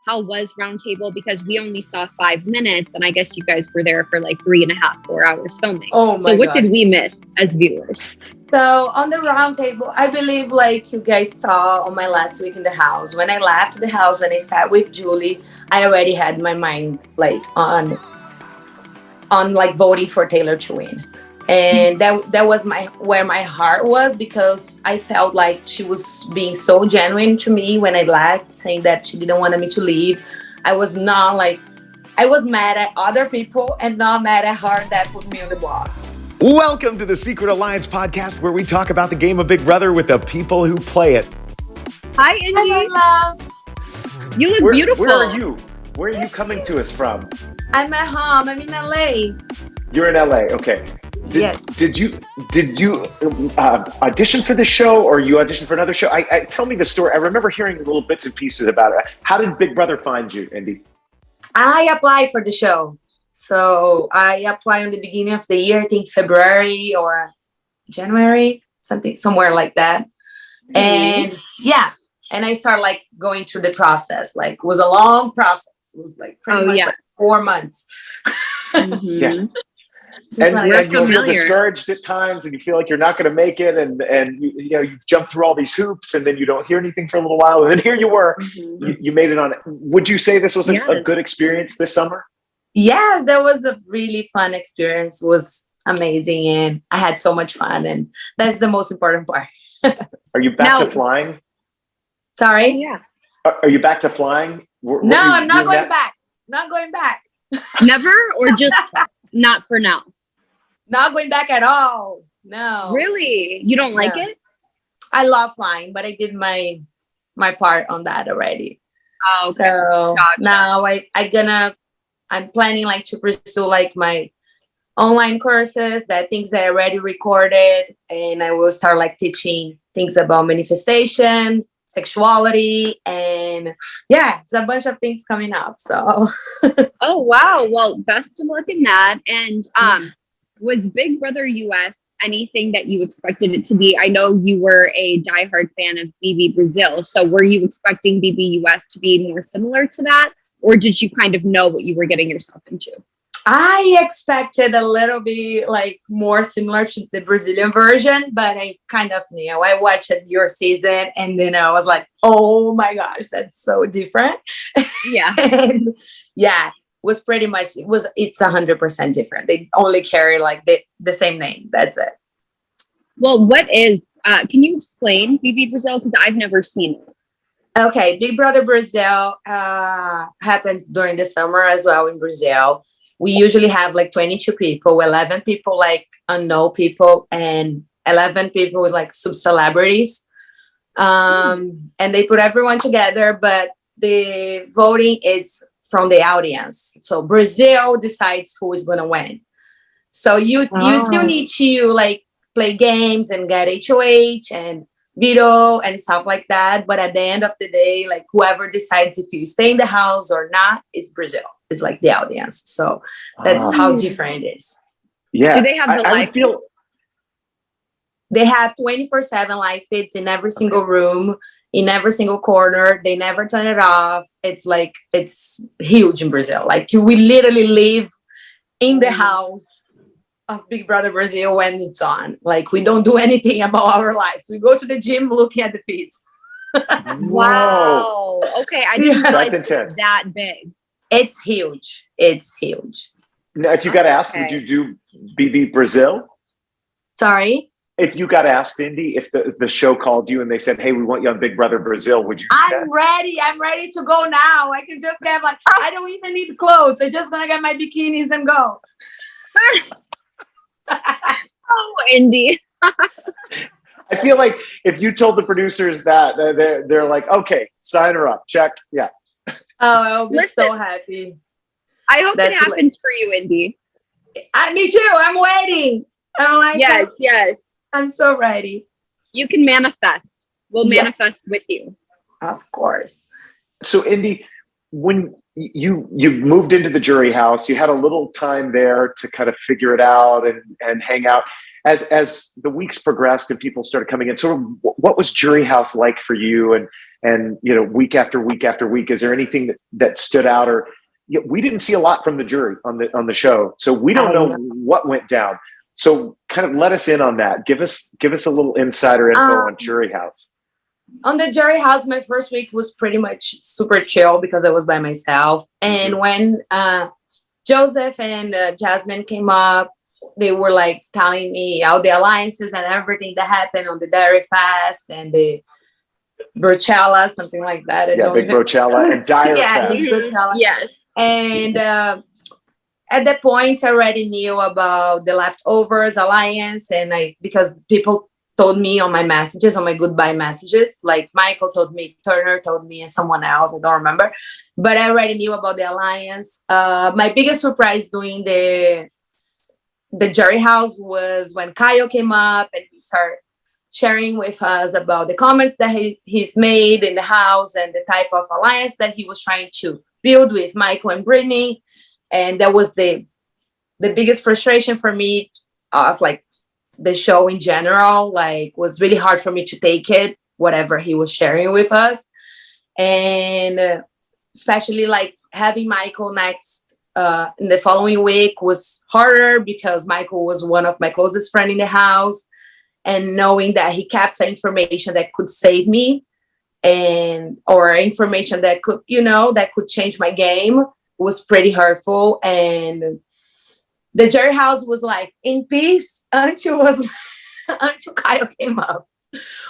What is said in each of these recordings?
how was Roundtable? Because we only saw 5 minutes, and I guess you guys were there for like 3.5, 4 hours filming. Oh So my what God. did we miss as viewers? So on the round table, I believe like you guys saw on my last week in the house, when I left the house, when I sat with Julie, I already had my mind like on like voting for Taylor to win. And that was my where my heart was, because I felt like she was being so genuine to me when I left, saying that she didn't want me to leave. I was not like, I was mad at other people and not mad at her that put me on the block. Welcome to the Secret Alliance podcast, where we talk about the game of Big Brother with the people who play it. Hi, Indy. Hi, love. You look beautiful. Where are you? Where are you coming to us from? I'm at home. I'm in LA. You're in LA. Okay. Yes. Did you audition for this show, or you auditioned for another show? Tell me the story. I remember hearing little bits and pieces about it. How did Big Brother find you, Indy? I applied for the show. So I applied in the beginning of the year, I think February or January, somewhere like that. Mm-hmm. And yeah, and I started like going through the process. Like it was a long process. It was like pretty much like 4 months. Mm-hmm. Yeah. And you feel discouraged at times, and you feel like you're not going to make it, and you jump through all these hoops, and then you don't hear anything for a little while, and then here you were. Mm-hmm. You made it on. Would you say this was a good experience this summer? Yes, that was a really fun experience. It was amazing, and I had so much fun, and that's the most important part. Are you back to flying? Sorry? Yeah. Are you back to flying? No, I'm not going back. Not going back. Never, or just not for now? Not going back at all. No. Really? You don't like it? I love flying, but I did my part on that already. Oh, okay. So now I'm planning like to pursue like my online courses, that things that I already recorded, and I will start like teaching things about manifestation, sexuality, and it's a bunch of things coming up. So oh wow. Well, best of luck in that. And was Big Brother US anything that you expected it to be? I know you were a diehard fan of BB Brazil. So were you expecting BB US to be more similar to that? Or did you kind of know what you were getting yourself into? I expected a little bit like more similar to the Brazilian version, but I kind of knew. I watched your season, and then I was like, oh my gosh, that's so different. Yeah. And was pretty much, it's 100% different. They only carry like the same name. That's it. Well, what is, can you explain BB Brazil? Because I've never seen it. Okay, Big Brother Brazil happens during the summer as well in Brazil. We usually have like 22 people, 11 people like unknown people, and 11 people with like sub-celebrities. And they put everyone together, but the voting is from the audience. So Brazil decides who is going to win. So you still need to like play games and get HOH and veto and stuff like that. But at the end of the day, like whoever decides if you stay in the house or not is Brazil. It's like the audience. So that's how different it is. Yeah. Do they have the live feeds? They have 24/7 live feeds in every single room, in every single corner. They never turn it off. It's like, it's huge in Brazil. Like we literally live in the house of Big Brother Brazil when it's on. Like we don't do anything about our lives. We go to the gym looking at the feeds. Wow. Okay. I didn't realize it was that big. It's huge. It's huge. Now, if you got asked, would you do BB Brazil? Sorry? If you got asked, Indy, if the show called you and they said, hey, we want you on Big Brother Brazil, would you do that? Ready. I'm ready to go now. I can just get like, I don't even need clothes. I'm just going to get my bikinis and go. Oh, Indy. I feel like if you told the producers that, they're like, okay, sign her up. Check. Yeah. Oh, I'll be so happy. I hope it happens for you, Indy. Me too. I'm waiting. I'm like, yes. I'm so ready. You can manifest. We'll manifest with you. Of course. So, Indy, when you moved into the jury house, you had a little time there to kind of figure it out and hang out. as the weeks progressed and people started coming in, sort of what was Jury House like for you? And week after week after week, is there anything that stood out? Or we didn't see a lot from the jury on the show, so we don't know what went down. So kind of let us in on that. Give us a little insider info on Jury House. On the Jury House, my first week was pretty much super chill because I was by myself. And when Joseph and Jasmine came up, they were like telling me all the alliances and everything that happened on the Dairy Fast and the Brochella, something like that. Big Brochella and Dairy Fast. Brochella. Yes. And at that point, I already knew about the Leftovers Alliance, and because people told me on my messages, on my goodbye messages, like Michael told me, Turner told me, and someone else, I don't remember, but I already knew about the Alliance. My biggest surprise doing the Jury House was when Kyle came up and he started sharing with us about the comments that he's made in the house and the type of alliance that he was trying to build with Michael and Brittany. And that was the biggest frustration for me of like the show in general. Like, was really hard for me to take it, whatever he was sharing with us. And especially like having Michael next in the following week was harder because Michael was one of my closest friends in the house. And knowing that he kept information that could save me or information that could, that could change my game was pretty hurtful. And the Jury House was like in peace until Kyle came up.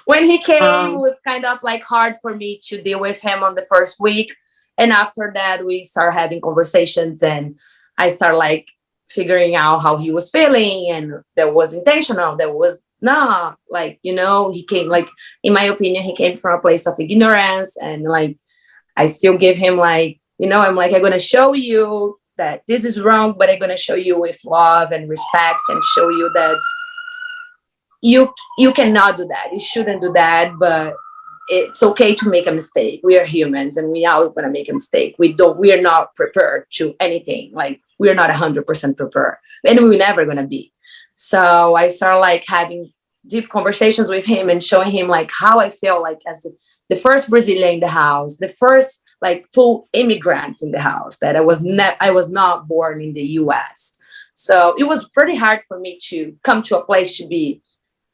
When he came, it was kind of like hard for me to deal with him on the first week. And after that, we started having conversations and I started like figuring out how he was feeling, and that was intentional. That was not like, he came, like, in my opinion, he came from a place of ignorance, and like, I still give him like, I'm like, I'm going to show you that this is wrong, but I'm going to show you with love and respect and show you that you cannot do that. You shouldn't do that, but it's okay to make a mistake. We are humans and we are going to make a mistake. We are not prepared to anything. Like, we are not 100% prepared, and we're never going to be. So I started like having deep conversations with him and showing him like how I feel like as the first Brazilian in the house, the first like full immigrants in the house, that I was not born in the US. So it was pretty hard for me to come to a place to be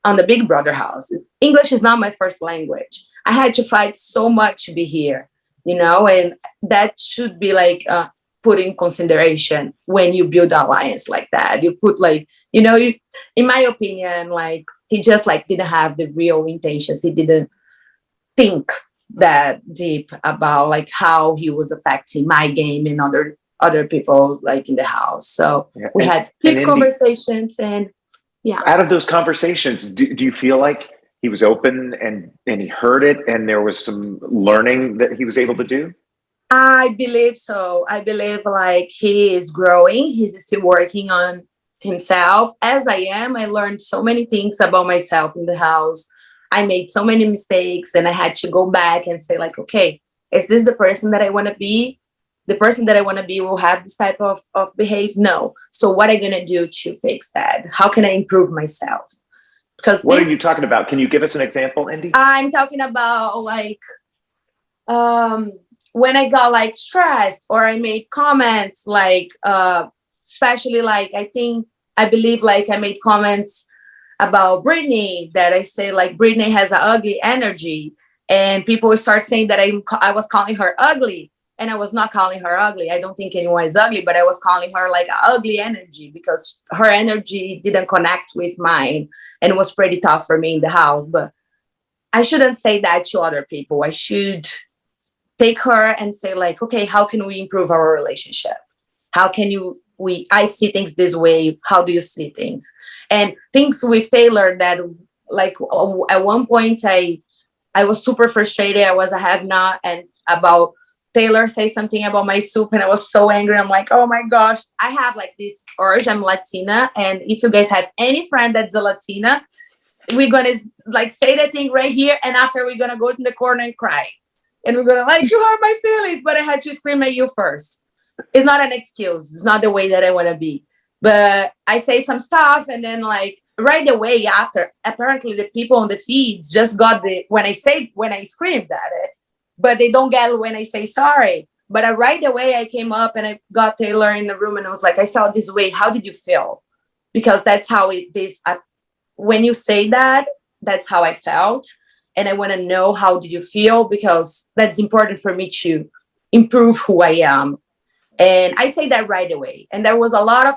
on the Big Brother house. English is not my first language. I had to fight so much to be here, and that should be like put in consideration when you build an alliance like that. You put like, in my opinion, like he just like didn't have the real intentions. He didn't think that deep about like how he was affecting my game and other people like in the house. So we had deep conversations, and out of those conversations, do you feel like he was open and he heard it and there was some learning that he was able to do? I believe so. I believe like he is growing. He's still working on himself. As I am, I learned so many things about myself in the house. I made so many mistakes, and I had to go back and say like, okay, is this the person that I want to be? The person that I want to be will have this type of behavior? No. So what am I going to do to fix that? How can I improve myself? Because what are you talking about? Can you give us an example, Indy? I'm talking about like, when I got like stressed or I made comments like, especially like, I believe like I made comments about Brittany that I say like Brittany has an ugly energy, and people start saying that I was calling her ugly, and I was not calling her ugly. I don't think anyone is ugly, but I was calling her like an ugly energy because her energy didn't connect with mine, and it was pretty tough for me in the house. But I shouldn't say that to other people. I should take her and say like, okay, how can we improve our relationship? How can I see things this way. How do you see things? And things with Taylor that like at one point I was super frustrated. I was a have not, and about Taylor say something about my soup, and I was so angry. I'm like, oh my gosh, I have like this urge. I'm Latina. And if you guys have any friend that's a Latina, we're going to like say that thing right here. And after we're going to go in the corner and cry. And we're going to like, you hurt my feelings, but I had to scream at you first. It's not an excuse. It's not the way that I want to be. But I say some stuff, and then like right away after, apparently the people on the feeds just got when I screamed at it, but they don't get when I say sorry. But right away I came up and I got Taylor in the room and I was like, I felt this way. How did you feel? Because that's how it is. When you say that, that's how I felt. And I want to know, how did you feel? Because that's important for me to improve who I am. And I say that right away. And there was a lot of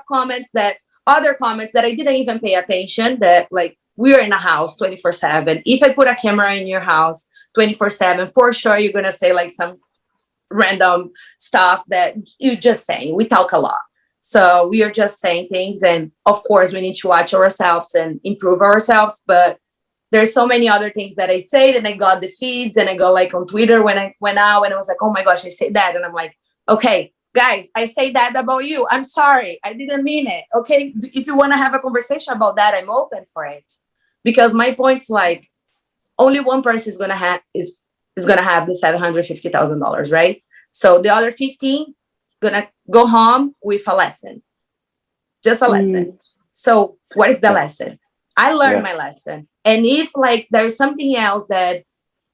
other comments that I didn't even pay attention, that like, we are in a house 24/7. If I put a camera in your house 24/7, for sure, you're going to say like some random stuff that you're just saying. We talk a lot. So we are just saying things. And of course, we need to watch ourselves and improve ourselves. But there's so many other things that I say, and I got the feeds, and I go like on Twitter when I went out, and I was like, oh my gosh, I said that. And I'm like, okay, guys, I say that about you. I'm sorry. I didn't mean it. Okay. If you want to have a conversation about that, I'm open for it. Because my point's like, only one person is gonna have the $750,000, right? So the other 15 gonna go home with a lesson. Just a lesson. So what is the lesson? I learned my lesson. And if like there's something else that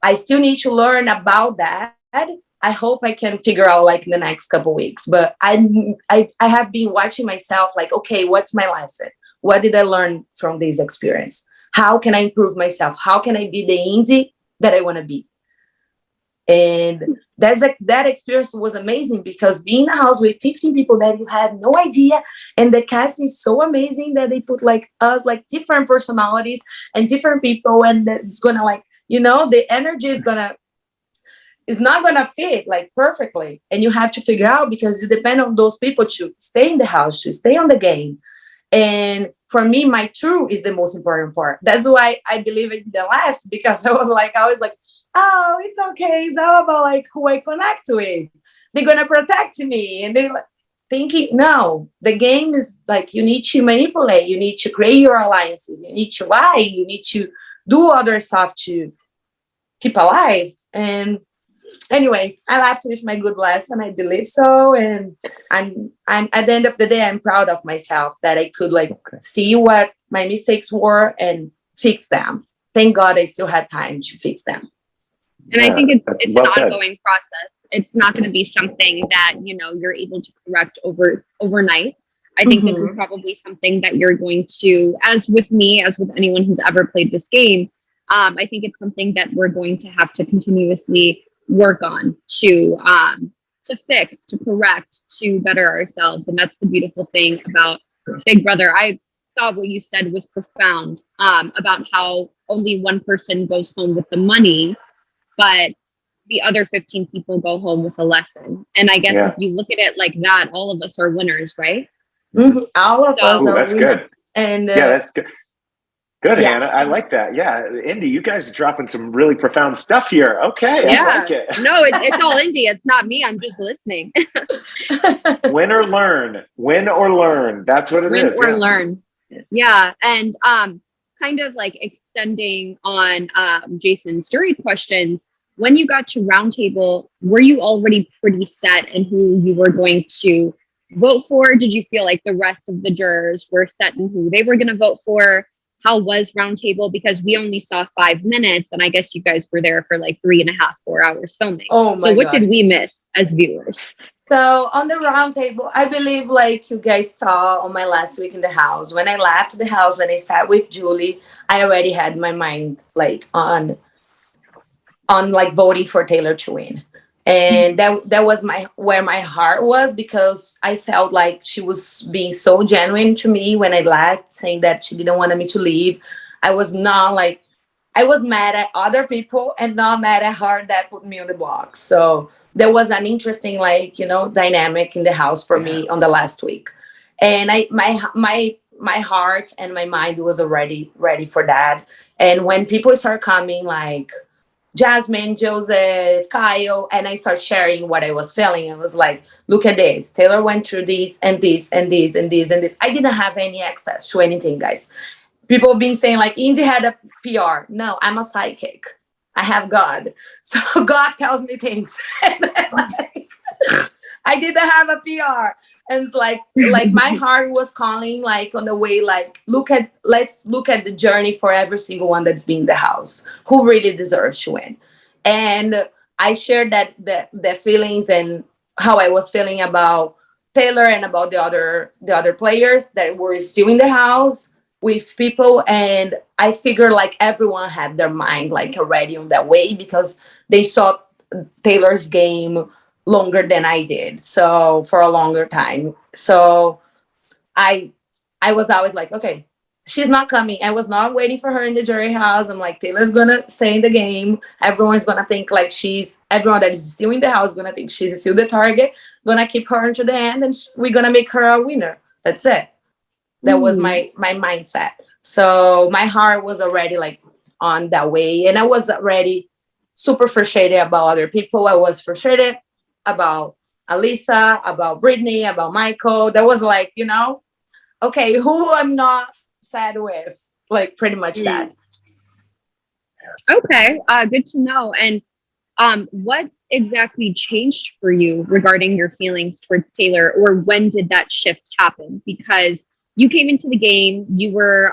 I still need to learn about that, I hope I can figure out like in the next couple of weeks. But I have been watching myself like, okay, what's my lesson? What did I learn from this experience? How can I improve myself? How can I be the Indy that I want to be? And that experience was amazing, because being in a house with 15 people that you had no idea, and the casting is so amazing that they put like us, like different personalities and different people, and it's gonna like, the energy is not gonna fit like perfectly, and you have to figure out, because you depend on those people to stay in the house, to stay on the game. And for me, my true is the most important part. That's why I believe in the last, because I was like, oh, it's okay. It's all about like who I connect with. They're gonna protect me, and they like thinking, no, the game is like, you need to manipulate, you need to create your alliances, you need to lie, you need to do other stuff to keep alive. And anyways, I left with my good lesson. I believe so, and I'm at the end of the day, I'm proud of myself that I could like see what my mistakes were and fix them. Thank God I still had time to fix them. And I think it's an ongoing process. It's not going to be something that, you're able to correct overnight. I think this is probably something that you're going to, as with me, as with anyone who's ever played this game, I think it's something that we're going to have to continuously work on to fix, to correct, to better ourselves. And that's the beautiful thing about Big Brother. I thought what you said was profound, about how only one person goes home with the money, but the other 15 people go home with a lesson. And I guess if you look at it like that, all of us are winners, right? All of us are that's winners. Good. And that's good. Good, Hannah. I like that. Yeah, Indy, you guys are dropping some really profound stuff here. Okay, I like it. No, it's all Indy. It's not me. I'm just listening. Win or learn. Win or learn. That's what it is. Win or learn. Yeah, and kind of like extending on Jason's jury questions, when you got to roundtable, were you already pretty set in who you were going to vote for? Did you feel like the rest of the jurors were set in who they were going to vote for? How was roundtable? Because we only saw 5 minutes, and I guess you guys were there for like 3.5, 4 hours filming. So what did we miss as viewers? So on the roundtable, I believe like you guys saw on my last week in the house, when I left the house, when I sat with Julie, I already had my mind like on like voting for Taylor to win. And that was where my heart was, because I felt like she was being so genuine to me when I left, saying that she didn't want me to leave. I was mad at other people and not mad at her that put me on the box. So there was an interesting, dynamic in the house for me on the last week. And my heart and my mind was already ready for that. And when people start coming, like Jasmine, Joseph, Kyle, and I start sharing what I was feeling, I was like, look at this. Taylor went through this and this and this and this and this. I didn't have any access to anything, guys. People been saying like, Indy had a PR. No, I'm a psychic. I have God. So God tells me things. I didn't have a PR. And it's like my heart was calling, like on the way, like let's look at the journey for every single one that's been in the house, who really deserves to win. And I shared the feelings and how I was feeling about Taylor and about the other players that were still in the house with people. And I figured like everyone had their mind like already on that way, because they saw Taylor's game longer than I did, so for a longer time. So I was always like, okay, she's not coming. I was not waiting for her in the jury house. I'm like, Taylor's gonna stay in the game. Everyone's gonna think like everyone that is still in the house gonna think she's still the target. Gonna keep her until the end, and we're gonna make her a winner. That's it. That was my mindset. So my heart was already like on that way, and I was already super frustrated about other people. I was frustrated about Alyssa, about Brittany, about Michael. That was like, okay, who I'm not sad with, like pretty much that. Okay, good to know. And what exactly changed for you regarding your feelings towards Taylor, or when did that shift happen? Because you came into the game, you were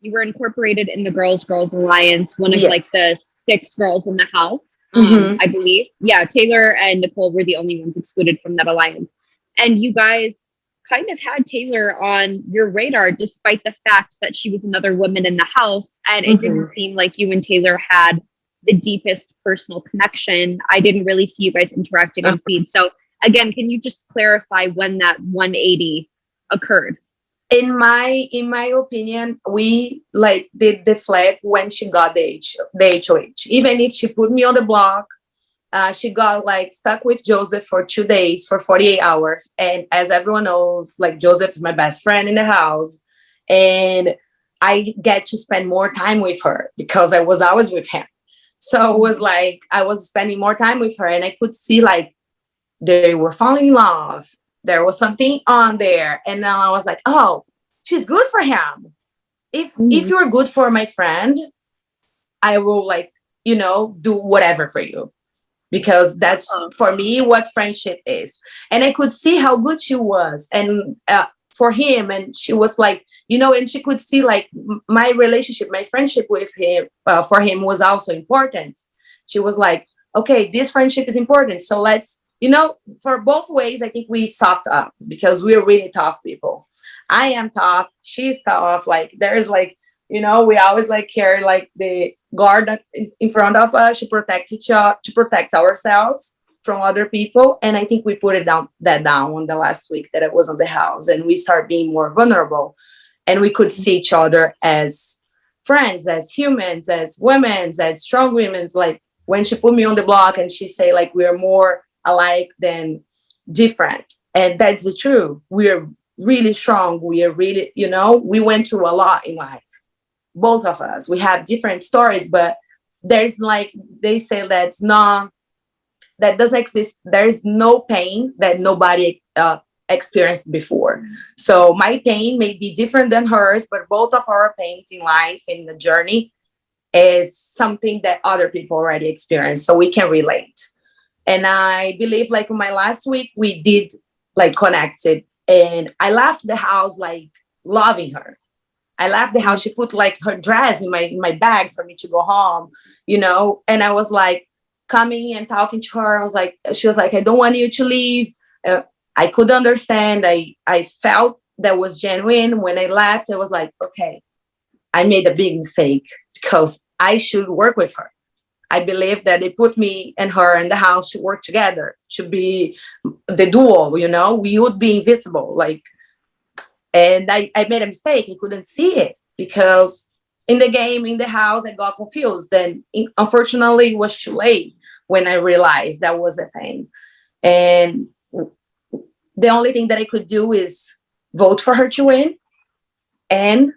incorporated in the Girls Alliance, one of Yes. like the 6 girls in the house, I believe. Yeah, Taylor and Nicole were the only ones excluded from that alliance. And you guys kind of had Taylor on your radar, despite the fact that she was another woman in the house. And it didn't seem like you and Taylor had the deepest personal connection. I didn't really see you guys interacting on feed. So again, can you just clarify when that 180 occurred? In my opinion, we like did the flip when she got the HOH. Even if she put me on the block, she got like stuck with Joseph for 2 days, for 48 hours. And as everyone knows, like Joseph is my best friend in the house, and I get to spend more time with her because I was always with him. So it was like I was spending more time with her, and I could see like they were falling in love. There was something on there. And then I was like, oh, she's good for him. If you're good for my friend, I will like, do whatever for you. Because that's for me what friendship is. And I could see how good she was. And for him, and she was like, and she could see like my relationship, my friendship with him, for him was also important. She was like, okay, this friendship is important. So let's, for both ways, I think we soft up because we're really tough people. I am tough. She's tough. Like there's like, we always like carry like the guard that is in front of us to protect to protect ourselves from other people. And I think we put down on the last week that I was on the house, and we start being more vulnerable, and we could see each other as friends, as humans, as women, as strong women. Like when she put me on the block and she say like, we're more alike than different. And that's the truth. We're really strong. We are really, we went through a lot in life. Both of us, we have different stories, but there's like, they say that doesn't exist. There's no pain that nobody experienced before. So my pain may be different than hers, but both of our pains in life, in the journey, is something that other people already experienced. So we can relate. And I believe like in my last week, we did like connected, and I left the house like loving her. I left the house. She put like her dress in my bag for me to go home, and I was like coming and talking to her. She was like, I don't want you to leave. I could understand. I felt that was genuine. When I left, I was like, okay, I made a big mistake because I should work with her. I believe that they put me and her in the house to work together, to be the duo, we would be invisible. And I made a mistake. I couldn't see it because in the game, in the house, I got confused. And unfortunately, it was too late when I realized that was the thing. And the only thing that I could do is vote for her to win and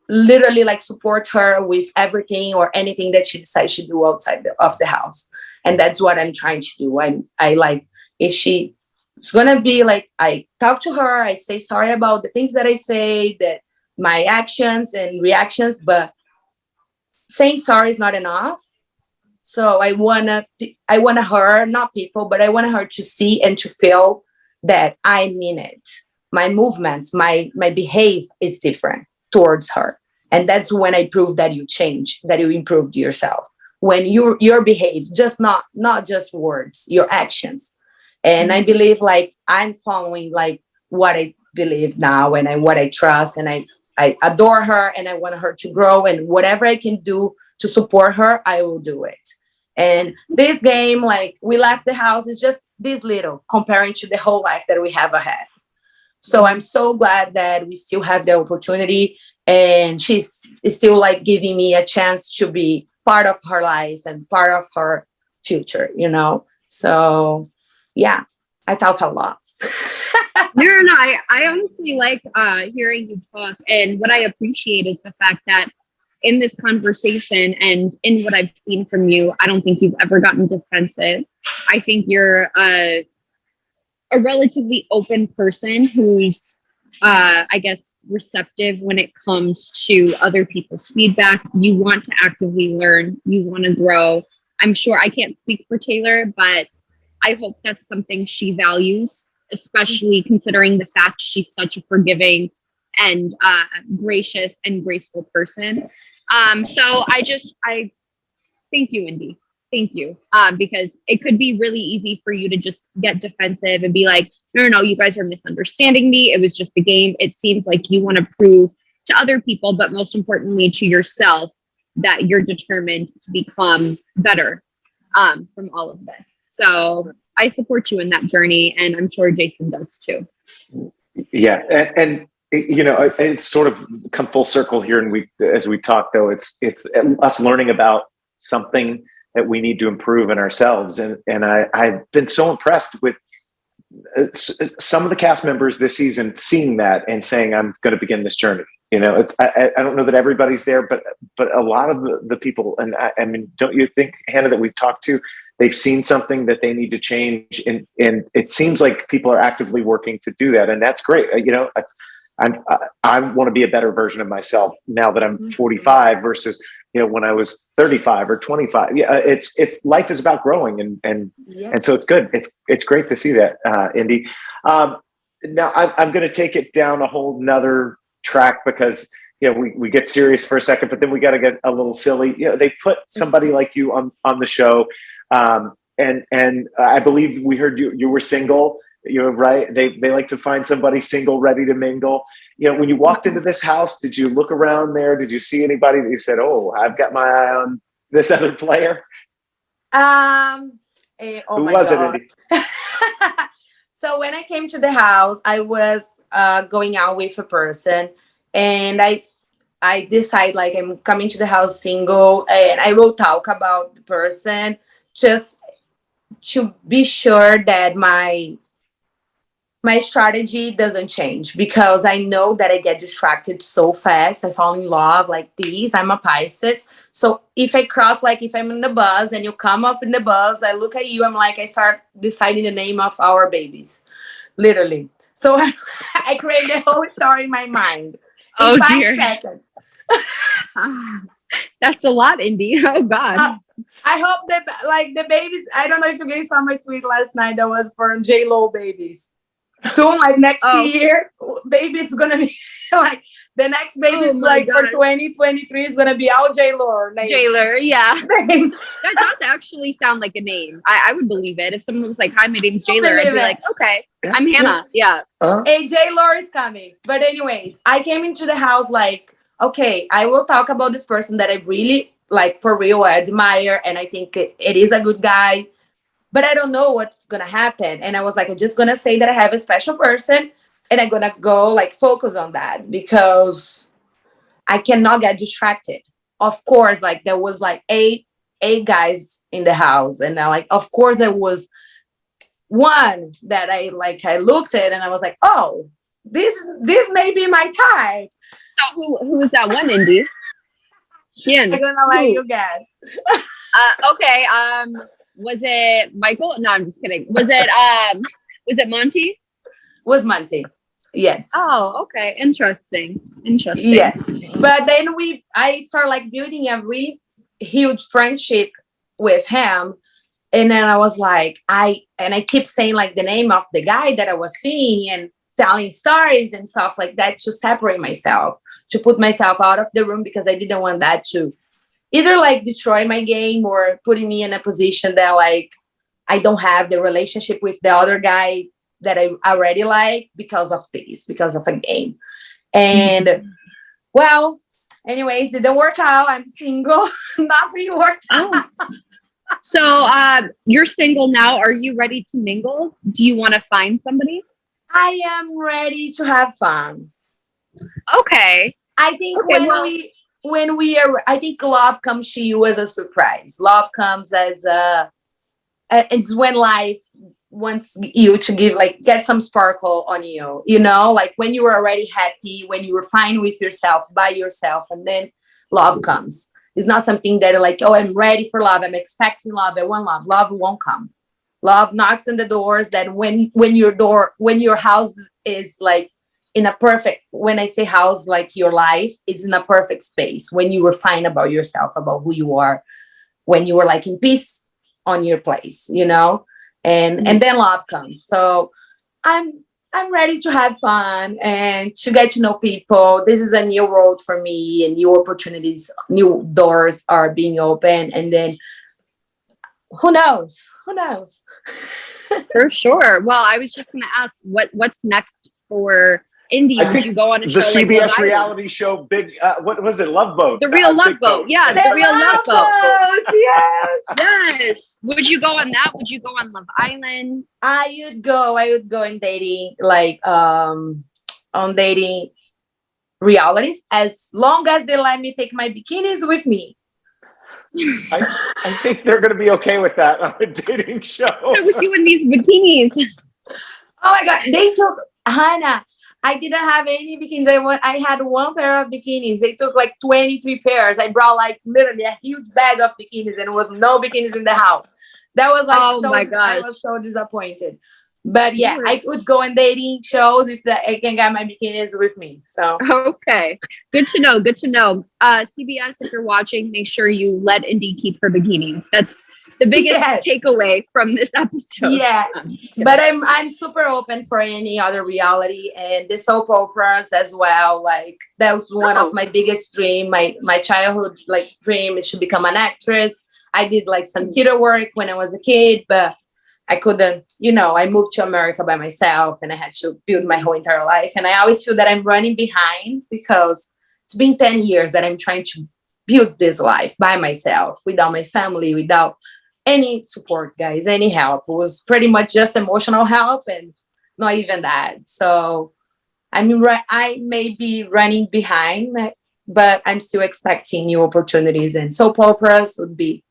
literally like support her with everything or anything that she decides to do outside of the house. And that's what I'm trying to do. I like, if she it's gonna be like, I talk to her, I say sorry about the things that I say, that my actions and reactions, but saying sorry is not enough. So I wanna her, not people, but I want her to see and to feel that I mean it. My movements, my behave is different towards her. And that's when I proved that you change, that you improved yourself. When your behave, just not just words, your actions. And I believe like I'm following like what I believe now and what I trust, and I adore her and I want her to grow, and whatever I can do to support her, I will do it. And this game, like we left the house, is just this little comparing to the whole life that we have ahead. So I'm so glad that we still have the opportunity, and she's still like giving me a chance to be part of her life and part of her future, you know? So yeah, I talk a lot. No. I honestly like hearing you talk. And what I appreciate is the fact that in this conversation and in what I've seen from you, I don't think you've ever gotten defensive. I think you're a relatively open person who's, I guess, receptive when it comes to other people's feedback. You want to actively learn, you want to grow. I'm sure I can't speak for Taylor, but I hope that's something she values, especially considering the fact she's such a forgiving and gracious and graceful person. So I thank you, Indy. Thank you. Because it could be really easy for you to just get defensive and be like, no, you guys are misunderstanding me. It was just a game. It seems like you want to prove to other people, but most importantly to yourself, that you're determined to become better from all of this. So I support you in that journey, and I'm sure Jason does too. Yeah, and you know, it's sort of come full circle here, and as we talk, though, it's us learning about something that we need to improve in ourselves, and I've been so impressed with some of the cast members this season seeing that and saying, I'm going to begin this journey. You know, I don't know that everybody's there, but a lot of the people, and I mean, don't you think, Hannah, that we've talked to, they've seen something that they need to change, and it seems like people are actively working to do that, and that's great. You know, I want to be a better version of myself now that I'm 45 versus, you know, when I was 35 or 25. Yeah, it's life is about growing, and so it's good. It's great to see that, Indy. Now I'm going to take it down a whole nother track, because, you know, we get serious for a second, but then we got to get a little silly. You know, they put somebody like you on the show, and I believe we heard you were single. You're right. They like to find somebody single, ready to mingle. You know, when you walked into this house, did you look around there? Did you see anybody that you said, "Oh, I've got my eye on this other player"? Who was it, Indy? So when I came to the house, I was going out with a person, and I decide like I'm coming to the house single, and I will talk about the person just to be sure that my strategy doesn't change, because I know that I get distracted so fast. I fall in love like this. I'm a Pisces. So if I cross, like if I'm in the bus and you come up in the bus, I look at you, I'm like, I start deciding the name of our babies, literally. So I create the whole story in my mind. Oh, in 5 dear. seconds. That's a lot, Indy. Oh, God. I hope that like the babies, I don't know if you guys saw my tweet last night that was for J-Lo babies. Soon, like next year, baby's gonna be like the next baby's like God. For 2023 is gonna be all J-Lo. J-Lo, yeah. Names. That does actually sound like a name. I would believe it. If someone was like, "Hi, my name's J-Lo," I'd be like, "Okay, I'm Hannah." Yeah. Hey, J-Lo is coming. But anyways, I came into the house like, okay, I will talk about this person that I really like, for real, I admire, and I think it is a good guy. But I don't know what's going to happen. And I was like, I'm just going to say that I have a special person, and I'm going to go like focus on that, because I cannot get distracted. Of course, like there was like eight guys in the house. And I like, of course there was one that I looked at and I was like, oh, this may be my type. So who is that one, Indy? I'm going to let you guess. Okay. Was it Michael? No, I'm just kidding. Was it Monty? Was Monty. Yes. Oh, okay. Interesting. Yes. But then I start like building a really huge friendship with him. And then I was like, I keep saying like the name of the guy that I was seeing and telling stories and stuff like that to separate myself, to put myself out of the room, because I didn't want that to either like destroy my game or putting me in a position that like I don't have the relationship with the other guy that I already like because of this, because of a game. And well, anyways, didn't work out. I'm single. Nothing worked out. So you're single now. Are you ready to mingle? Do you want to find somebody? I am ready to have fun. Okay. I think when we are, I think love comes to you as a surprise. Love comes as it's when life wants you to give, like, get some sparkle on you, you know, like when you were already happy, when you were fine with yourself, by yourself, and then love comes. It's not something that like, oh, I'm ready for love, I'm expecting love, I want love. Love won't come. Love knocks on the doors. That when your house is like in a perfect, when I say house, like your life is in a perfect space, when you were fine about yourself, about who you are, when you were like in peace on your place, you know, and then love comes. So I'm ready to have fun and to get to know people. This is a new road for me, and new opportunities, new doors are being opened. And then who knows? For sure. Well, I was just going to ask what's next for Indy. Would you go on a show like the CBS Love reality show, Big, what was it? Love Boat. The Real Love Boat. Yeah, the Real Love Boat. Yes. Yes. Would you go on that? Would you go on Love Island? I would go in dating, like on dating realities, as long as they let me take my bikinis with me. I think they're going to be okay with that on a dating show. With you in these bikinis. Oh my God. They took, Hannah, I didn't have any bikinis. I had one pair of bikinis. They took like 23 pairs. I brought like literally a huge bag of bikinis, and there was no bikinis in the house. That was like, oh my gosh. I was so disappointed. But yeah, I would go on dating shows if I can get my bikinis with me. So okay, good to know. CBS, if you're watching, make sure you let Indy keep her bikinis. That's the biggest takeaway from this episode. Yes, but I'm super open for any other reality, and the soap operas as well. Like that was one of my biggest dream. My childhood like dream is to become an actress. I did like some theater work when I was a kid, but I couldn't, you know, I moved to America by myself and I had to build my whole entire life. And I always feel that I'm running behind, because it's been 10 years that I'm trying to build this life by myself, without my family, without any support, guys, any help. It was pretty much just emotional help, and not even that. So I mean, I may be running behind, but I'm still expecting new opportunities, and soap operas would be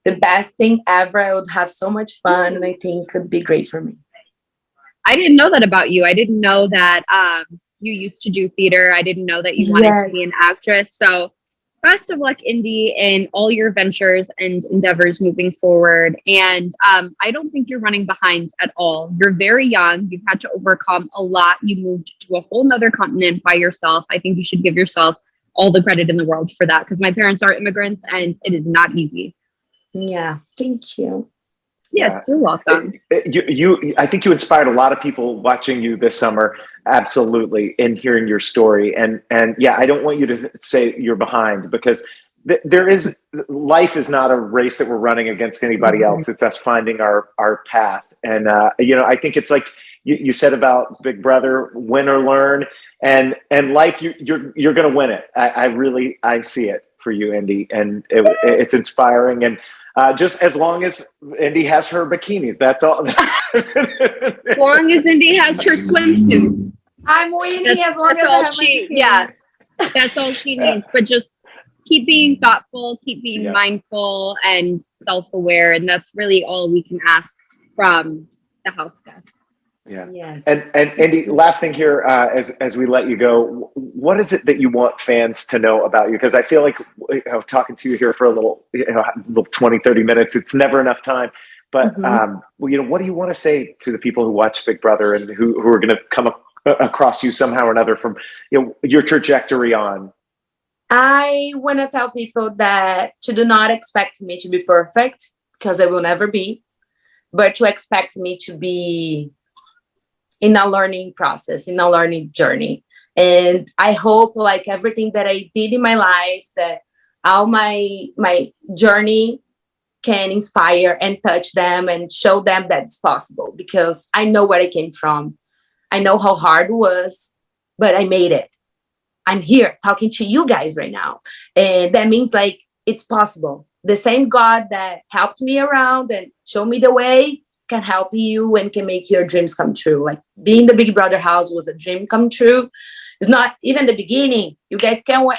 the best thing ever. I would have so much fun, and I think it could be great for me. I didn't know that about you. I didn't know that you used to do theater. I didn't know that you wanted to be an actress. So best of luck, Indy, in all your ventures and endeavors moving forward. And I don't think you're running behind at all. You're very young. You've had to overcome a lot. You moved to a whole nother continent by yourself. I think you should give yourself all the credit in the world for that, because my parents are immigrants and it is not easy. Yeah, thank you. Yes, you're welcome. I think you inspired a lot of people watching you this summer. Absolutely, in hearing your story, and yeah, I don't want you to say you're behind, because life is not a race that we're running against anybody else. It's us finding our path, and you know, I think it's like you said about Big Brother, win or learn, and life, you're going to win it. I see it for you, Indy, and it's inspiring. And just as long as Indy has her bikinis, that's all. As long as Indy has her swimsuits, I'm winning. That's all she needs. But just keep being thoughtful, keep being mindful and self-aware, and that's really all we can ask from the house guest. Yeah. Yes. And Indy, last thing here, as we let you go, what is it that you want fans to know about you? Because I feel like talking to you here for a little 20, 30 minutes, it's never enough time. But you know, what do you want to say to the people who watch Big Brother and who are going to come across you somehow or another from, you know, your trajectory on? I want to tell people that to do not expect me to be perfect. because I will never be, but to expect me to be in a learning process, in a learning journey. And I hope like everything that I did in my life, that all my journey can inspire and touch them and show them that it's possible, because I know where I came from. I know how hard it was, but I made it. I'm here talking to you guys right now. And that means like it's possible. The same God that helped me around and showed me the way can help you and can make your dreams come true. Like being the Big Brother house was a dream come true. It's not even the beginning. You guys can't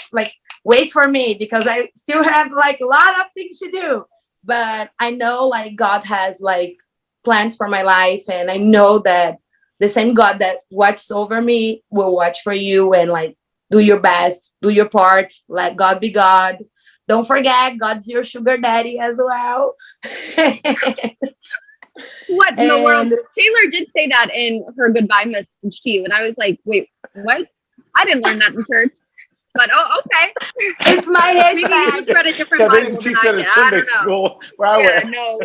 wait for me, because I still have like a lot of things to do. But I know like God has like plans for my life, and I know that the same God that watches over me will watch for you, and like do your best, do your part, let God be God. Don't forget, God's your sugar daddy as well. What in the world? Taylor did say that in her goodbye message to you, and I was like, wait, what? I didn't learn that in church. But okay. It's my Maybe you just read a different Bible than I did. I don't know. School where I Yeah, no,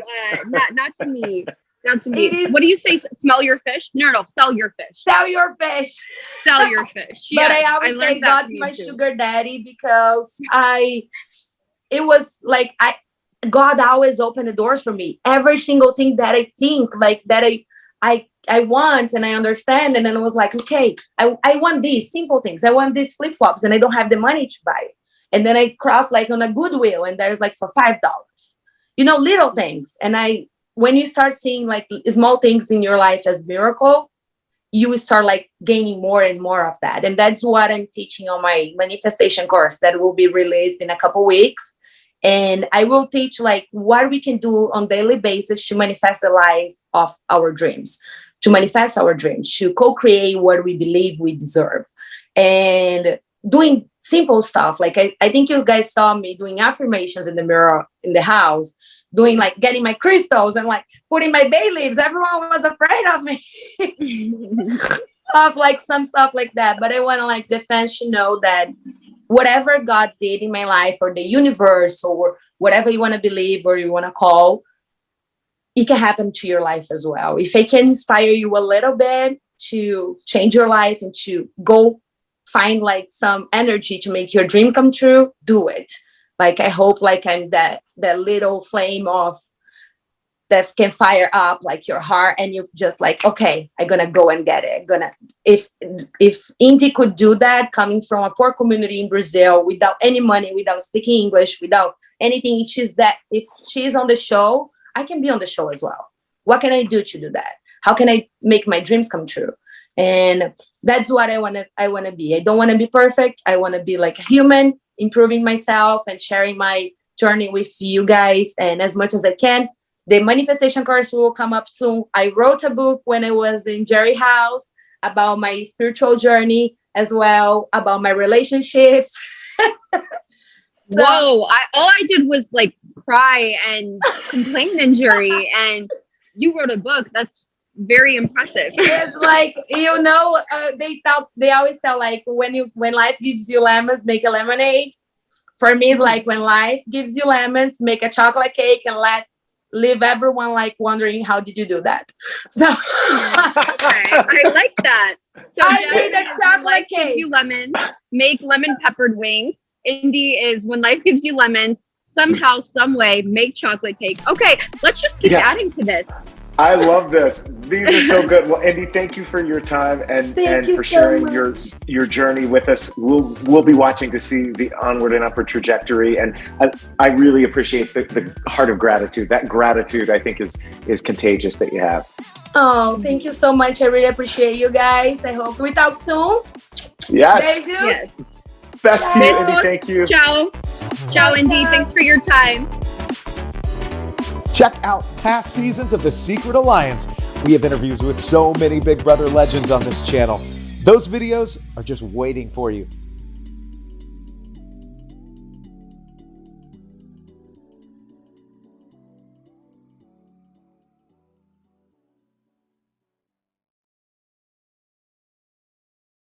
not to me. Not to me. What do you say? Smell your fish? No, sell your fish. Sell your fish. Sell your fish. But I always say God's my sugar daddy, because it was like God always opened the doors for me. Every single thing that I think like that I want and I understand. And then I was like, okay, I want these simple things. I want these flip-flops and I don't have the money to buy it. And then I cross like on a Goodwill and there's like for $5, little things. And when you start seeing like small things in your life as miracle, you will start like gaining more and more of that. And that's what I'm teaching on my manifestation course that will be released in a couple weeks. And I will teach like what we can do on daily basis to manifest the life of our dreams, to manifest our dreams, to co-create what we believe we deserve. And doing simple stuff. Like I think you guys saw me doing affirmations in the mirror in the house, doing like getting my crystals and like putting my bay leaves. Everyone was afraid of me. Of like some stuff like that. But I want to like the fans to know that whatever God did in my life, or the universe, or whatever you want to believe or you want to call, it can happen to your life as well. If I can inspire you a little bit to change your life and to go find like some energy to make your dream come true, do it. Like I hope like I'm that little flame of that can fire up like your heart, and you just like, okay, I'm gonna go and get it. If Indy could do that, coming from a poor community in Brazil, without any money, without speaking English, without anything, if she's on the show, I can be on the show as well. What can I do to do that? How can I make my dreams come true? And that's what I want to be. I don't want to be perfect. I want to be like a human, improving myself and sharing my journey with you guys, and as much as I can. The manifestation course will come up soon. I wrote a book when I was in Jerry's house about my spiritual journey, as well about my relationships. Whoa! All I did was like cry and complain in Jerry, and you wrote a book. That's very impressive. It's like they always tell like when life gives you lemons, make a lemonade. For me, it's like when life gives you lemons, make a chocolate cake and leave everyone like wondering how did you do that. So okay, I like that. So I made a chocolate life cake. Gives you lemons, make lemon peppered wings. Indy is when life gives you lemons, somehow, some way, make chocolate cake. Okay, let's just keep adding to this. I love this. These are so good. Well, Indy, thank you for your time and for sharing your journey with us. We'll be watching to see the onward and upward trajectory. And I really appreciate the heart of gratitude. That gratitude, I think, is contagious that you have. Oh, thank you so much. I really appreciate you guys. I hope we talk soon. Yes. Yes. Best to you, Indy. Thank you. Ciao, Indy. Thanks for your time. Check out past seasons of The Secret Alliance. We have interviews with so many Big Brother legends on this channel. Those videos are just waiting for you.